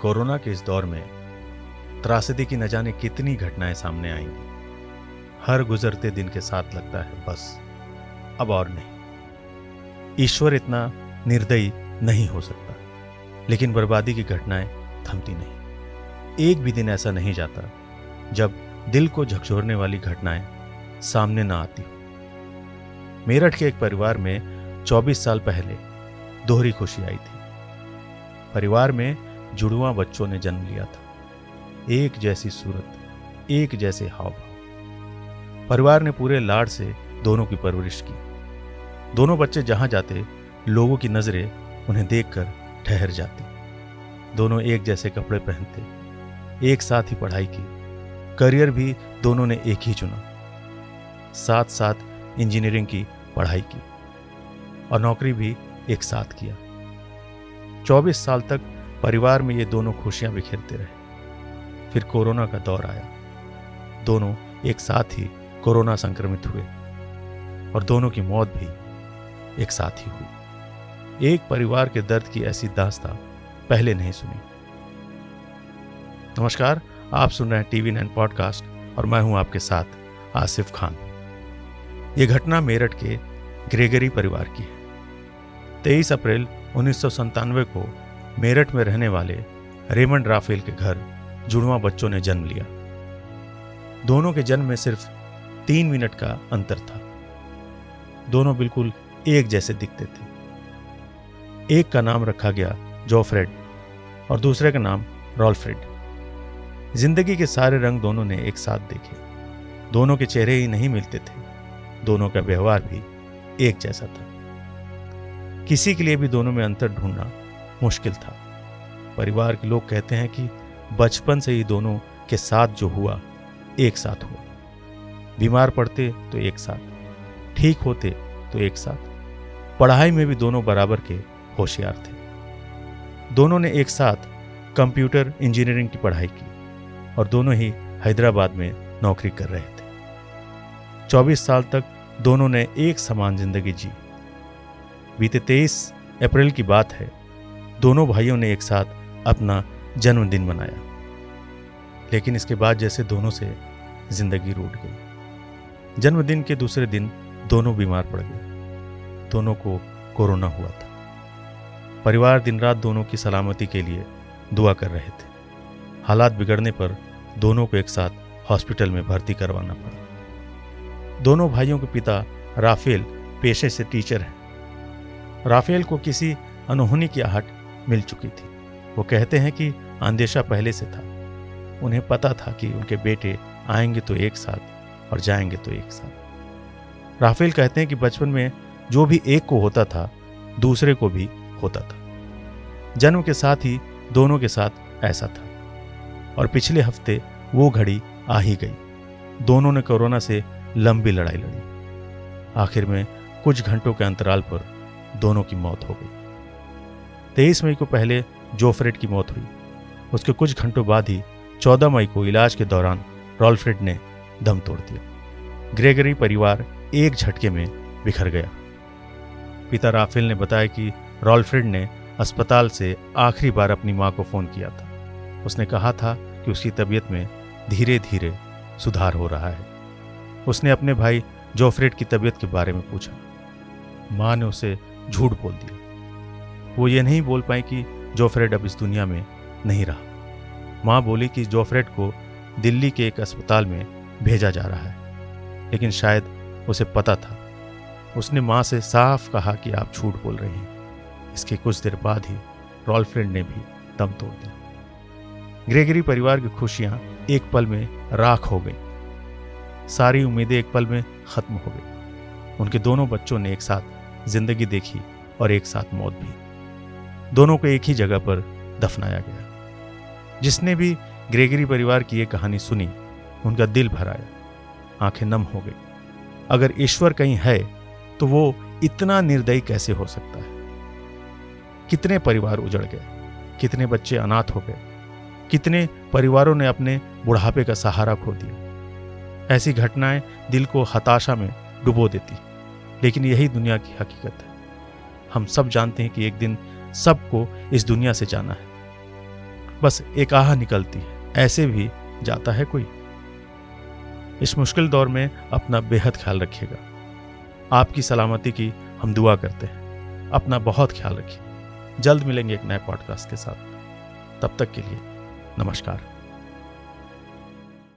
Corona के इस दौर में त्रासदी की न जाने कितनी घटनाएं सामने आएंगी। हर गुजरते दिन के साथ लगता है बस अब और नहीं। ईश्वर इतना निर्दयी नहीं हो सकता, लेकिन बर्बादी की घटनाएं थमती नहीं। एक भी दिन ऐसा नहीं जाता जब दिल को झकझोरने वाली घटनाएं सामने ना आती हो। मेरठ के एक परिवार में 24 साल पहले दोहरी खुशी आई थी। परिवार में जुड़वां बच्चों ने जन्म लिया था। एक जैसी सूरत, एक जैसे हाव भाव। परिवार ने पूरे लाड से दोनों की परवरिश की। दोनों बच्चे जहां जाते लोगों की नजरें उन्हें देखकर ठहर जाती। दोनों एक जैसे कपड़े पहनते, एक साथ ही पढ़ाई की। करियर भी दोनों ने एक ही चुना। साथ साथ इंजीनियरिंग की पढ़ाई की और नौकरी भी एक साथ किया। 24 साल तक परिवार में ये दोनों खुशियां बिखेरते रहे। फिर कोरोना का दौर आया। दोनों एक साथ ही कोरोना संक्रमित हुए और दोनों की मौत भी एक साथ ही हुई। एक परिवार के दर्द की ऐसी दास्तां पहले नहीं सुनी। नमस्कार, आप सुन रहे हैं TV9 पॉडकास्ट और मैं हूं आपके साथ आसिफ खान। यह घटना मेरठ के ग्रेगरी परिवार की है। 23 अप्रैल 1997 को मेरठ में रहने वाले रेमंड राफेल के घर जुड़वां बच्चों ने जन्म लिया। दोनों के जन्म में सिर्फ 3 मिनट का अंतर था। दोनों बिल्कुल एक जैसे दिखते थे। एक का नाम रखा गया जोफ्रेड और दूसरे का नाम रॉल्फ्रेड। जिंदगी के सारे रंग दोनों ने एक साथ देखे। दोनों के चेहरे ही नहीं मिलते थे, दोनों का व्यवहार भी एक जैसा था। किसी के लिए भी दोनों में अंतर ढूंढना मुश्किल था। परिवार के लोग कहते हैं कि बचपन से ही दोनों के साथ जो हुआ एक साथ हुआ। बीमार पड़ते तो एक साथ, ठीक होते तो एक साथ। पढ़ाई में भी दोनों बराबर के होशियार थे। दोनों ने एक साथ कंप्यूटर इंजीनियरिंग की पढ़ाई की और दोनों ही हैदराबाद में नौकरी कर रहे थे। 24 साल तक दोनों ने एक समान जिंदगी जी। बीते 23 अप्रैल की बात है। दोनों भाइयों ने एक साथ अपना जन्मदिन मनाया, लेकिन इसके बाद जैसे दोनों से जिंदगी रूठ गई। जन्मदिन के दूसरे दिन दोनों बीमार पड़ गए। दोनों को कोरोना हुआ था। परिवार दिन रात दोनों की सलामती के लिए दुआ कर रहे थे। हालात बिगड़ने पर दोनों को एक साथ हॉस्पिटल में भर्ती करवाना पड़ा। दोनों भाइयों के पिता राफेल पेशे से टीचर हैं। राफेल को किसी अनहोनी की आहट मिल चुकी थी। वो कहते हैं कि अंदेशा पहले से था। उन्हें पता था कि उनके बेटे आएंगे तो एक साथ और जाएंगे तो एक साथ। राफेल कहते हैं कि बचपन में जो भी एक को होता था, दूसरे को भी होता था। जन्म के साथ ही दोनों के साथ ऐसा था और पिछले हफ्ते वो घड़ी आ ही गई। दोनों ने कोरोना से लंबी लड़ाई लड़ी। आखिर में कुछ घंटों के अंतराल पर दोनों की मौत हो गई। 23 मई को पहले जोफ्रेड की मौत हुई। उसके कुछ घंटों बाद ही 14 मई को इलाज के दौरान रॉल्फ्रेड ने दम तोड़ दिया। ग्रेगरी परिवार एक झटके में बिखर गया। पिता राफेल ने बताया कि रॉल्फ्रेड ने अस्पताल से आखिरी बार अपनी मां को फोन किया था। उसने कहा था कि उसकी तबीयत में धीरे धीरे सुधार हो रहा है। उसने अपने भाई जोफ्रेड की तबीयत के बारे में पूछा। मां ने उसे झूठ बोल दिया। वो ये नहीं बोल पाई कि जोफ्रेड अब इस दुनिया में नहीं रहा। मां बोली कि जोफ्रेड को दिल्ली के एक अस्पताल में भेजा जा रहा है, लेकिन शायद उसे पता था। उसने मां से साफ कहा कि आप झूठ बोल रही हैं। इसके कुछ देर बाद ही रॉल्फ्रेड ने भी दम तोड़ दिया। ग्रेगरी परिवार की खुशियां एक पल में राख हो गई। सारी उम्मीदें एक पल में खत्म हो गई। उनके दोनों बच्चों ने एक साथ जिंदगी देखी और एक साथ मौत भी। दोनों को एक ही जगह पर दफनाया गया। जिसने भी ग्रेगरी परिवार की ये कहानी सुनी, उनका दिल भर आया, आंखें नम हो गई। अगर ईश्वर कहीं है तो वो इतना निर्दयी कैसे हो सकता है। कितने परिवार उजड़ गए, कितने बच्चे अनाथ हो गए, कितने परिवारों ने अपने बुढ़ापे का सहारा खो दिया। ऐसी घटनाएं दिल को हताशा में डुबो देती, लेकिन यही दुनिया की हकीकत है। हम सब जानते हैं कि एक दिन सबको इस दुनिया से जाना है। बस एक आह निकलती है, ऐसे भी जाता है कोई। इस मुश्किल दौर में अपना बेहद ख्याल रखिएगा। आपकी सलामती की हम दुआ करते हैं। अपना बहुत ख्याल रखिए। जल्द मिलेंगे एक नए पॉडकास्ट के साथ। तब तक के लिए नमस्कार।